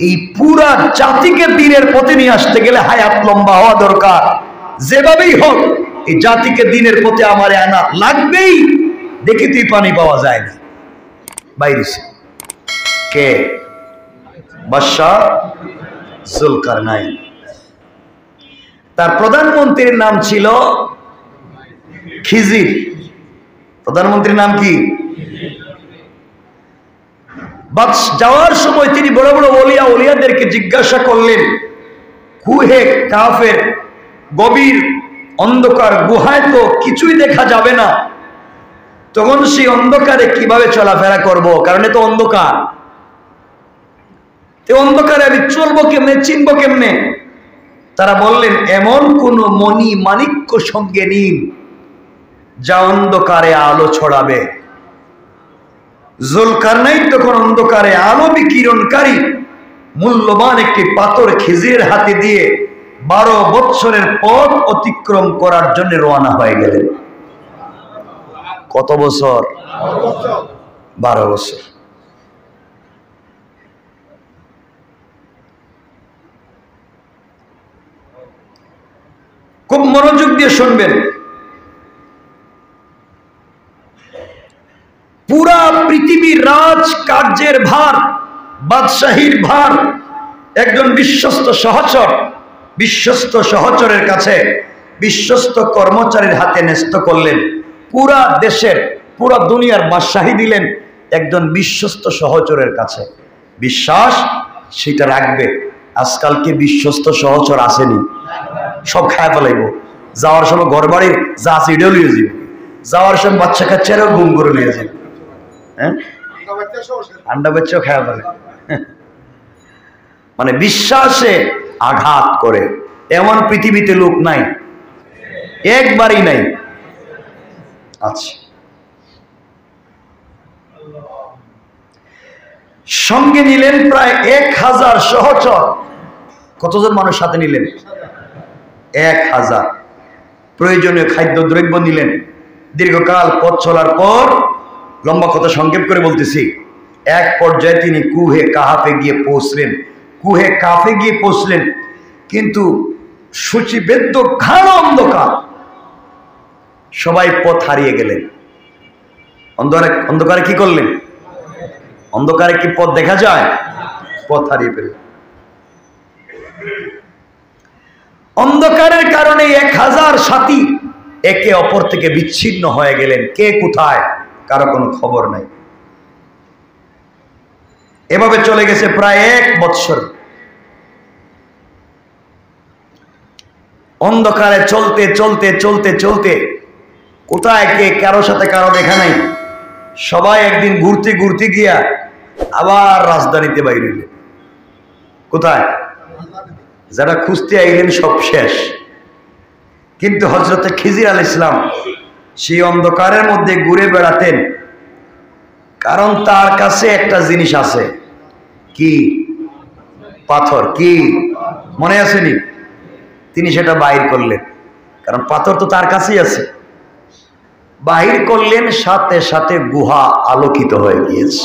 এই পুরা জাতিকে দিনের পথে নিয়ে আসতে গেলে হায়াত লম্বা হওয়া দরকার। যেভাবেই হোক এই জাতিকে দিনের পথে আমার আনা লাগবেই। দেখি তুই পানি পাওয়া যায় না, বাইরে কে? বাদশাহ জুলকারনাইন। তার প্রধানমন্ত্রীর নাম ছিল খিজির। প্রধানমন্ত্রীর নাম কি? যাওয়ার সময় তিনি বড় বড় ওলিয়াদেরকে জিজ্ঞাসা করলেন, কুহে কাফের গভীর অন্ধকার গুহায় তো কিছুই দেখা যাবে না, তখন সেই অন্ধকারে কিভাবে চলাফেরা করব? কারণ এ তো অন্ধকার, অন্ধকারে আমি চলবো কেমনে, চিনবো কেমনে? তারা বললেন, এমন কোন মণি মাণিক্য সঙ্গে নিন যা অন্ধকারে আলো ছড়াবে। জুলকারনাইন তখন অন্ধকারে আলো বিকিরণকারী মূল্যবান একটি পাথর খিজিরের হাতে দিয়ে 12 বৎসরের পথ অতিক্রম করার জন্য রওনা হয়ে গেলেন। কত বছর? 12 বছর। খুব মনোযোগ দিয়ে শুনবেন। পুরা পৃথিবীর রাজ কার্যের ভার, বাদশাহীর ভার একজন বিশ্বস্ত সহচরের কাছে, বিশ্বস্ত কর্মচারীর হাতে ন্যস্ত করলেন। পুরা দেশের, পুরা দুনিয়ার বাদশাহী দিলেন একজন বিশ্বস্ত সহচরের কাছে। বিশ্বাস সেটা রাখবে। আজকালকে বিশ্বস্ত সহচর আসেনি, সব খায় ফেলাইব। যাওয়ার সময় ঘর বাড়ির যা আছে এটাও লিয়ে যাবে, যাওয়ার সময় বাচ্চা কাচ্চারাও ঘুম করে নিয়ে যাবে। হ্যাঁ, আন্ডা বাচ্চাও খায় ফেলে। মানে বিশ্বাসে আঘাত করে এমন পৃথিবীতে লোক নাই, একবারই নাই। আচ্ছা, সঙ্গে নিলেন প্রায় 1000 সহচর। কতজন মানুষ সাথে নিলেন? 1000। প্রয়োজনীয় খাদ্য দ্রব্য নিলেন। দীর্ঘকাল পথ চলার পর, লম্বা কথা সংক্ষেপ করে বলতেছি, এক পর্যায়ে তিনি কুহে কাফে গিয়ে পৌঁছলেন। কিন্তু সূচিবেদ্য ঘাড় অন্ধকার, সবাই পথ হারিয়ে গেলেন। অন্ধকারে অন্ধকারে কি করলেন? অন্ধকারে কি পথ দেখা যায়? পথ হারিয়ে ফেলল। অন্ধকারের কারণে 1000 সাথী একে অপর থেকে বিচ্ছিন্ন হয়ে গেলেন। কে কোথায় কারো কোনো খবর নাই। এভাবে চলে গেছে প্রায় 1 বৎসর। অন্ধকারে চলতে চলতে চলতে চলতে কোথায় কে কারো সাথে কারো দেখা নাই। সবাই একদিন ঘুরতে ঘুরতে গিয়া আবার রাজধানীতে বাইরে হইলেন। কোথায়? যারা খুঁজতে আইলেন সব শেষ। কিন্তু হযরতে খিজির আলাইহিস সালাম সেই অন্ধকারের মধ্যে ঘুরে বেড়াতেন, কারণ তার কাছে একটা জিনিস আছে। কি? পাথর। কি মনে আসেনি? তিনি সেটা বাহির করলেন, কারণ পাথর তো তার কাছেই আছে। বাহির করলেন, সাথে সাথে গুহা আলোকিত হয়ে গিয়েছে।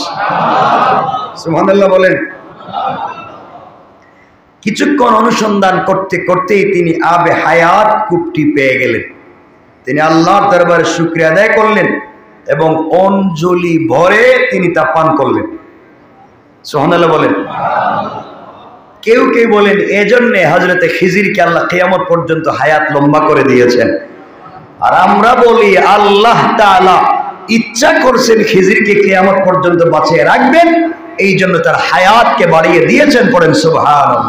সুবহানাল্লাহ বলেন। কিছুক্ষণ অনুসন্ধান করতে করতেই তিনি আবে হায়াত কূপটি পেয়ে গেলেন। তিনি আল্লাহর দরবারে শুকরিয়া আদায় করলেন এবং অঞ্জলি ভরে তিনি তা পান করলেন। সুবহানাল্লাহ বলেন। কেউ কেউ বলেন এজন্য হযরতে খিজিরকে আল্লাহ কিয়ামত পর্যন্ত হায়াত লম্বা করে দিয়েছেন। আর আমরা বলি আল্লাহ তাআলা ইচ্ছা করছেন খিজিরকে কিয়ামত পর্যন্ত বাঁচিয়ে রাখবেন, এই জন্য তার হায়াতকে বাড়িয়ে দিয়েছেন। পড়েন সুবহানাল্লাহ।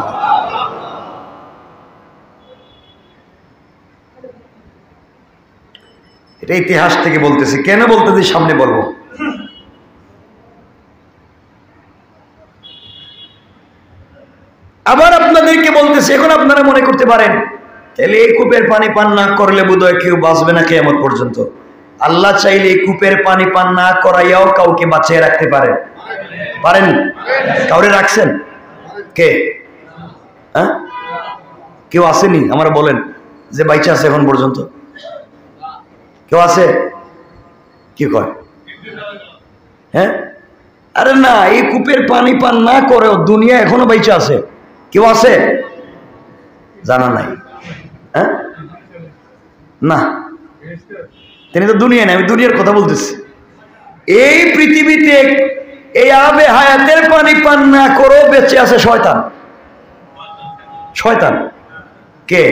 এটা ইতিহাস থেকে বলতেছি। কেন বলতেছি সামনে বলবো। আবার আপনাদেরকে বলতেছি, এখন আপনারা মনে করতে পারেন তাহলে এই কূপের পানি পান না করলে বোধহয় কেউ বাঁচবে না কিয়ামত পর্যন্ত। আল্লাহ চাইলে এই কূপের পানি পান না করাইয়াও কাউকে বাঁচিয়ে রাখতে পারেন। পারেন? কাউরে রাখছেন? কে? হ্যাঁ, কেউ আসেনি? আমরা বলেন যে বাইচা আছে এখন পর্যন্ত? কেউ আছে? কি কয়? হ্যাঁ, আরে না, এই কূপের পানি পান না করেও দুনিয়া এখনো বাইচা আছে। কেউ আছে? জানা নাই। হ্যাঁ, না, তিনি তো দুনিয়া নেই, আমি দুনিয়ার কথা বলতেছি। এই পৃথিবীতে এই আবে হায়াতের পানি পান না করেও বেঁচে আছে শয়তান। শয়তান কে?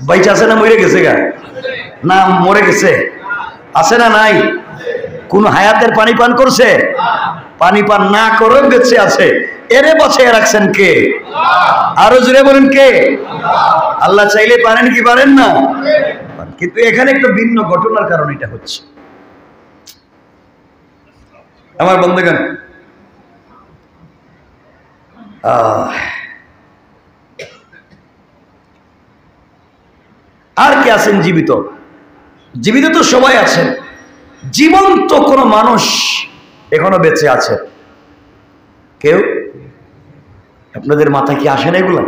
বাইচা আছে না মরে গেছে? গা না মরে গেছে? আছে না নাই? কোন হায়াতের পানি পান করছে? পানি পান না করে বেঁচে আছে। এরে বাঁচিয়ে রাখছেন কে? আরো জোরে বলেন কে? আল্লাহ চাইলে পারেন কি পারেন না? কিন্তু এখানে একটা ভিন্ন ঘটনার কারণে এটা হচ্ছে। আমার বন্ধুগণ, আর কে আছেন জীবিত? জীবিত তো সবাই আছেন। জীবন্ত কোন মানুষ এখনো বেঁচে আছে? কেউ? আপনাদের মাথায় কি আসে না এগুলা?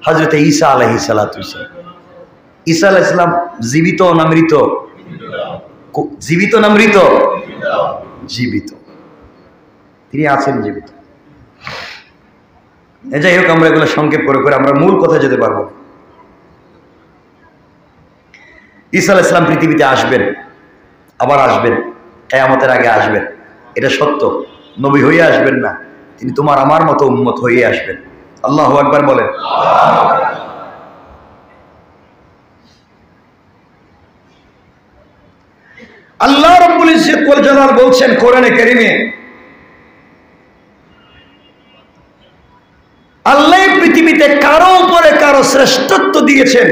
হযরতে ঈসা আলাইহিস সালাতু ওয়াস সালাম। ঈসা আলাইহিস সালাম জীবিত না মৃত? জীবিত না মৃত? জীবিত। তিনি আছেন জীবিত। যাই হোক, আমরা এগুলো সংক্ষেপ করে করে আমরা মূল কথা যেতে পারবো। ঈসা আলাইহিস সালাম পৃথিবীতে আসবেন, আবার আসবেন, কিয়ামতের আগে আসবেন। এটা সত্য। নবী হয়ে আসবেন না, তিনি তোমার আমার মতো উম্মত হয়ে আসবেন। আল্লাহু আকবার বলেন। আল্লাহ রাব্বুল ইজ্জত ওয়াল জালাল বলছেন কোরআনে কারীমে, আল্লাহ পৃথিবীতে কারো উপরে কারো শ্রেষ্ঠত্ব দিয়েছেন।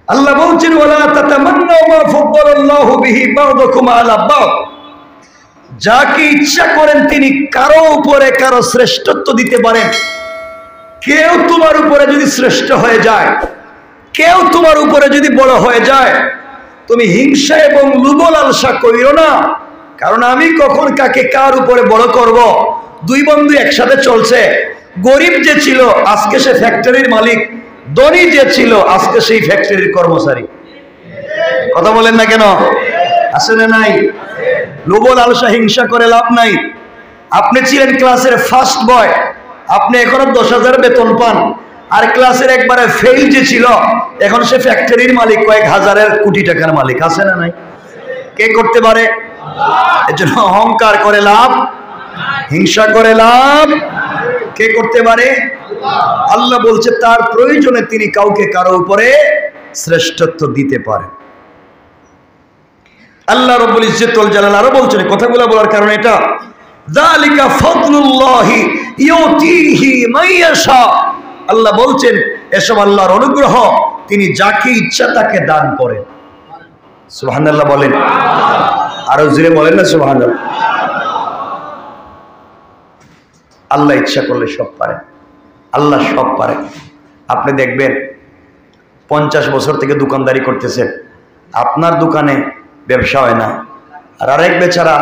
আল্লাহ বলছেন ওয়ালা তাতামান্নাউ মা ফাদ্দালাল্লাহু বিহি বা'দাকুম আলা বা'দ। যাকে ইচ্ছা করেন তিনি কারো উপরে কারো শ্রেষ্ঠত্ব দিতে পারেন। কেউ তোমার উপরে যদি শ্রেষ্ঠ হয়ে যায়, কেউ তোমার উপরে যদি বড় হয়ে যায়, তুমি হিংসা এবং লোভ লালসা করিও না। কারণ আমি কখন কাকে কার উপরে বড় করব। দুই বন্ধু একসাথে চলছে, গরিব যে ছিল আজকে সে ফ্যাক্টরির মালিক, ধনী যে ছিল আজকে সেই ফ্যাক্টরির কর্মচারী। কথা বলেন না কেন? আছে না নাই? লোভ লালসা হিংসা করে লাভ নাই। আপনি ছিলেন ক্লাসের ফার্স্ট বয়, আপনি এখনো 10,000 বেতন পান। আর ক্লাসের একবারে ফেল যে ছিল, এখন সে ফ্যাক্টরির মালিক, কয়েক হাজারের কোটি টাকার মালিক। আছে না নাই? কে করতে পারে? এজন্য অহংকার করে লাভ, হিংসা করে লাভ, কে করতে পারে? আল্লাহ বলছে তার প্রয়োজনে তিনি কাউকে কারো উপরে শ্রেষ্ঠত্ব দিতে পারে। আল্লাহ রাব্বুল ইজ্জত ওয়াল জালাল আরো বলছেন, কথাগুলো বলার কারণ এটা, যালিকা ফাদলুল্লাহি ইউতিহি মাইয়াশা। আল্লাহ বলছেন এসব আল্লাহর অনুগ্রহ, তিনি যাকে ইচ্ছা তাকে দান করেন। সুবহানাল্লাহ বলেন, আরো জোরে বলেন না সুবহানাল্লাহ। আল্লাহ ইচ্ছা করলে সব পারে, আল্লাহ সব পারে। আপনি দেখবেন 50 বছর থেকে দোকানদারি করতেছেন, আপনার দোকানে ব্যবসা হয় না, আর আরেক বেচারা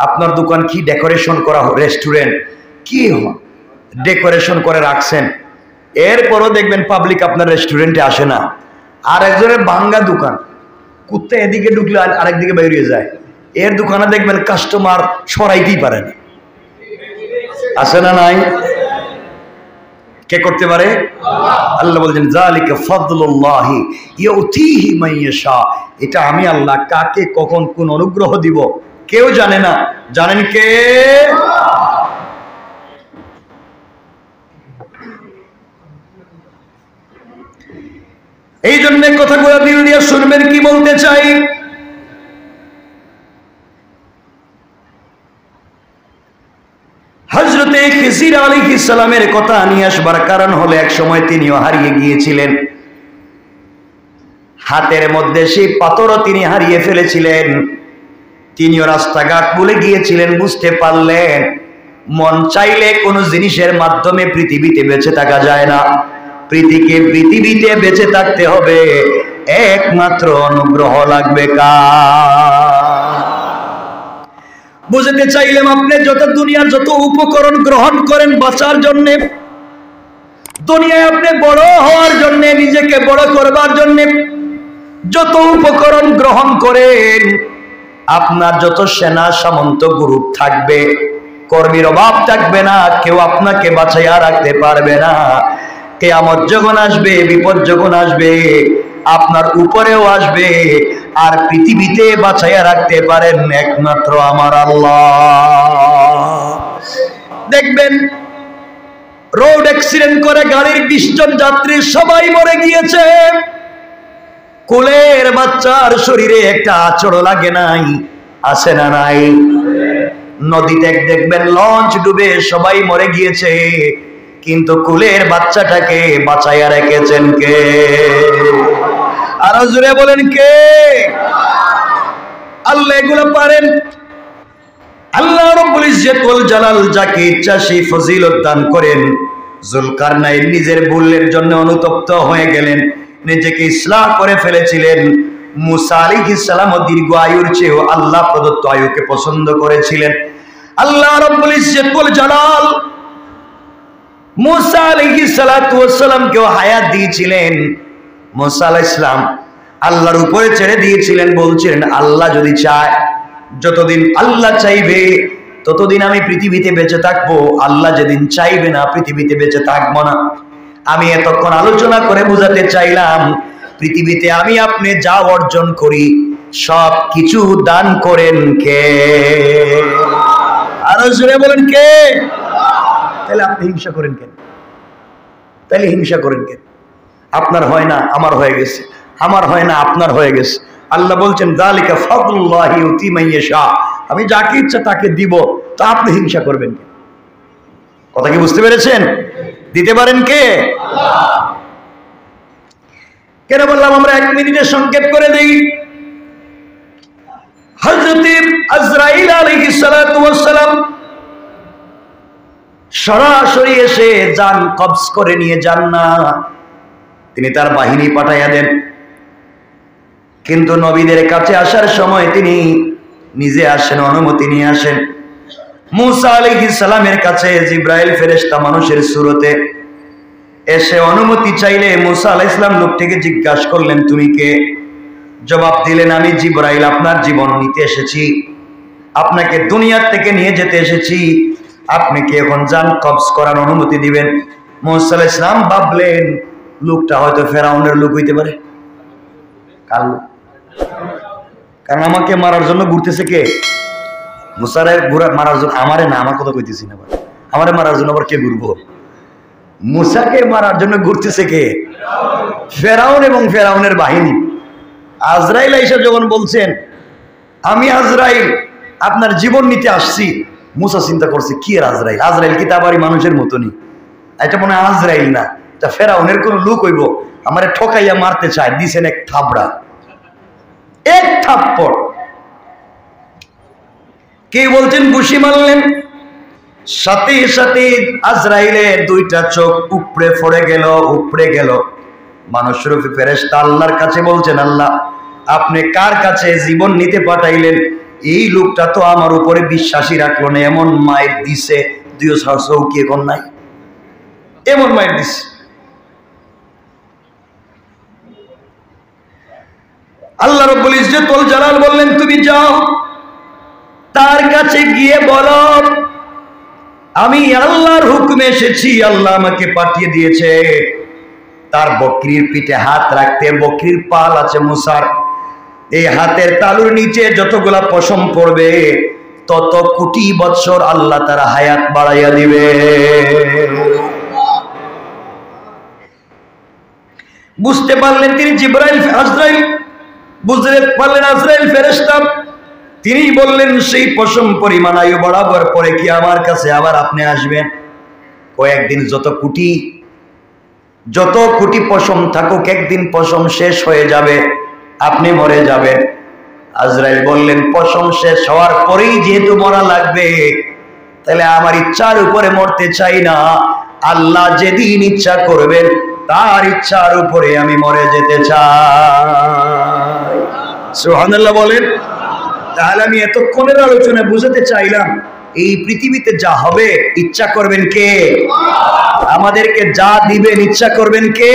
আপনার দোকান কি ডেকোরেশন করা, রেস্টুরেন্ট কি ডেকোরেশন করে রাখছেন, এরপরও দেখবেন পাবলিক আপনার রেস্টুরেন্টে আসে না। আর একজনের ভাঙ্গা দোকান, কুত্তা এদিকে ঢুকলে আরেকদিকে বেরিয়ে যায়, এর দোকানে দেখবেন কাস্টমার সরাইতেই পারে না। আছে না নাই? কে করতে পারে? আল্লাহ বলছেন যালিকা ফাদলুল্লাহি ইউতিহি মাইয়াশা। এটা আমি আল্লাহ কাকে কখন কোন অনুগ্রহ দিব কেউ জানে না, জানেন কে? এই জন্য কথাগুলো দিল দিয়ে শুনবেন কি বলতে চাই। হযরতে খিজির আলাইহিস সালামের কথা নিয়ে আসবার কারণ হলো এক সময় তিনিও হারিয়ে গিয়েছিলেন, হাতের মধ্যে সেই পাথরও তিনি হারিয়ে ফেলেছিলেন, তিনিও রাস্তাঘাট ভুলে গিয়েছিলেন, বুঝতে পারলেন মন চাইলে কোনো জিনিসের মাধ্যমে পৃথিবীতে বেঁচে থাকা যায় না, পৃথিবীতে বেঁচে থাকতে হবে একমাত্র অনুগ্রহ লাগবে কার? বুঝতে চাইলাম আপনি যত দুনিয়ার যত উপকরণ গ্রহণ করেন বাঁচার জন্য, দুনিয়ায় আপনি বড় হওয়ার জন্য, নিজেকে বড় করবার জন্য যত উপকরণ গ্রহণ করেন, আপনার যত সেনা সামন্ত গ্রুপ থাকবে, কর্মীর অভাব থাকবে না, কেউ আপনাকে বাঁচাইয়া রাখতে পারবে না। কিয়ামত যখন আসবে, বিপদ যখন আসবে, আপনার উপরেও আসবে, আর পৃথিবীতে বাঁচাইয়া রাখতে পারেন একমাত্র আমার আল্লাহ। দেখবেন রোড অ্যাক্সিডেন্ট করে গাড়ির 20 জন যাত্রী সবাই মরে গিয়েছে, কোলের বাচ্চার শরীরে একটা আঁচড়ও লাগে নাই, আছে না নাই? নদীতে দেখবেন লঞ্চ ডুবে সবাই মরে গিয়েছে, কিন্তু কোলের বাচ্চাটাকে বাঁচাইয়া রেখেছেন কে? আরো জোরে বলেন কে? আল্লাহ এগুলো পারেন। আল্লাহ রাব্বুল ইজ্জত ওয়াল জালাল যাকে ইচ্ছা সেই ফজিলত দান করেন। যুলকারনাইন নিজের ভুলের জন্য অনুতপ্ত হয়ে গেলেন, নিজেকে ইসলাহ করে ফেলেছিলেন। মুসা আলাইহিস সালাম দীর্ঘ আয়ুর চেয়েও আল্লাহ প্রদত্ত আয়ুকে পছন্দ করেছিলেন। আল্লাহ রাব্বুল ইজ্জত ওয়াল জালাল মুসা আলাইহিস সালাতু ওয়াস সালামকেও হায়াত দিয়েছিলেন। মুসা আলাইহিস সালাম আল্লাহর উপরে ছেড়ে দিয়েছিলেন, বলছিলেন আল্লাহ যদি চায়, যতদিন আল্লাহ চাইবে ততদিন আমি পৃথিবীতে বেঁচে থাকবো, আল্লাহ যেদিন চাইবে না পৃথিবীতে বেঁচে থাকবো না। আমি এতক্ষণ আলোচনা করে বোঝাতে চাইলাম পৃথিবীতে আমি আপনি যা অর্জন করি সব কিছু দান করেন কে? আরো জোরে বলেন কে? তাহলে আপনি হিংসা করেন কেন? তাহলে হিংসা করেন কেন? আপনার হয় না আমার হয়ে গেছে, আমার হয় না আপনার হয়ে গেছে। আল্লাহ বলছেন যালিকা ফাদলুল্লাহি ইউতি মাইয়াশা, আমি যাকে ইচ্ছা তাকে দিব, তা আপনি হিংসা করবেন কেন? কথা কি বুঝতে পেরেছেন? দিতে পারেন কে? আল্লাহ। কেন বললাম আমরা 1 মিনিটে সংক্ষেপ করে দেই। হযরত আজরাইল আলাইহিস সালাতু ওয়াস সালাম সরাসরি এসে জান কবজ করে নিয়ে যান না, তিনি তার বাহিনী পাঠাইয়া দেন। কিন্তু নবীদের কাছে আসার সময় তিনি নিজে আসেন, অনুমতি নিয়ে আসেন। মুসা আলাইহিস সালামের কাছে জিবরাইল ফেরেশতা মানুষের সুরতে এসে অনুমতি চাইলে মুসা আলাইহিস সালাম লোকটিকে জিজ্ঞাসা করলেন তুমি কে? জবাব দিলেন আমি জিবরাইল, আপনার জীবন নিতে এসেছি, আপনাকে দুনিয়া থেকে নিয়ে যেতে এসেছি, আপনি কি এখন জান কবজ করার অনুমতি দিবেন? মুসা আলাইহিস সালাম ভাবলেন লোকটা হয়তো ফেরাউনের লোক হইতে পারে। কারণ আমাকে মারার জন্য ঘুরতেছে কে? মুসারে মারার জন্য, আমারে না, আমার কথা কইতেছি না, আমারে মারার জন্য আবার কে ঘুরবো? মুসাকে মারার জন্য ঘুরতেছে কে? ফেরাউন এবং ফেরাউনের বাহিনী। আজরাইল আইসা যখন বলছেন আমি আজরাইল আপনার জীবন নিতে আসছি, মুসা চিন্তা করছে কি আর আজরাইল, আজরাইল কি তা বাড়ি মানুষের মতনই, এটা মনে হয় আজরাইল না, এটা ফেরাউনের কোন লোক হইব, আমারে ঠকাইয়া মারতে চায়। দিছেন এক থাবড়া, এক থাপ্পড়। কে বলছেন ঘুষি মারলেন, সাথে সাথে আজরাইলের দুইটা চোখ উপড়ে পড়ে গেল, উপড়ে গেল। মানুষ রূপী ফেরেশতা আল্লাহর কাছে বলছেন, আল্লাহ আপনি কার কাছে জীবন নিতে পাঠাইলেন? এই লোকটা তো আমার উপরে বিশ্বাসী রাখলো না, এমন মায়ের দিছে, দুই চৌকি এখন নাই, এমন মায়ের দিছে। আল্লাহ রাব্বুল ইজ্জত ওয়াল জালাল বললেন, তুমি যাও তার কাছে গিয়ে বলো আমি আল্লাহর হুকুমে এসেছি, আল্লাহ আমাকে পাঠিয়ে দিয়েছে। তার বকরির পিঠে হাত রাখতে, বকরির পাল আছে মুসার, এই হাতের তালুর নিচে যতগুলা পশম পড়বে তত কোটি বছর আল্লাহ তার হায়াত বাড়াইয়া দিবে। বুঝতে পারলেন তিনি জিবরাইল, আজরাইল বুঝতে পারলেন আজরাইল ফেরেশতা। তিনি বললেন সেই পশম পরিমাণ আয়ু বরাবর পরে কি আমার কাছে আবার আপনি আসবেন? কয়েকদিন যত কোটি পশম থাকুক, একদিন পশম শেষ হয়ে যাবে, আপনি মরে যাবেন। আজরাইল বললেন পশম শেষ হওয়ার পরেই যেহেতু মরা লাগবে, তাহলে আমার ইচ্ছার উপরে মরতে চাই না, আল্লাহ যেদিন ইচ্ছা করবেন তার ইচ্ছার উপরে আমি মরে যেতে চাই। সুবহানাল্লাহ বলেন। তাহলে আমি এতক্ষণের আলোচনা বুঝাতে চাইলাম, এই পৃথিবীতে যা হবে ইচ্ছা করবেন কে? আমাদেরকে যা দিবেন ইচ্ছা করবেন কে?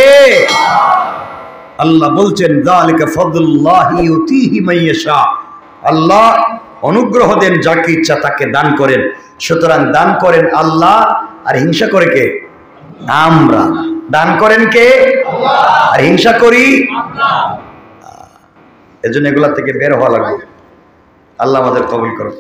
আল্লাহ বলছেন যালিকা ফাদলুল্লাহি ইউতিহি মান ইয়াশা, আল্লাহ অনুগ্রহ দেন যাকে ইচ্ছা তাকে দান করেন। সুতরাং দান করেন আল্লাহ, আর হিংসা করে কে? আমরা। দান করেন কে? আল্লাহ, আর হিংসা করি আমরা। এজন্য এগুলা থেকে বের হওয়া লাগবে। আল্লাহ আমাদের কবুল করুন।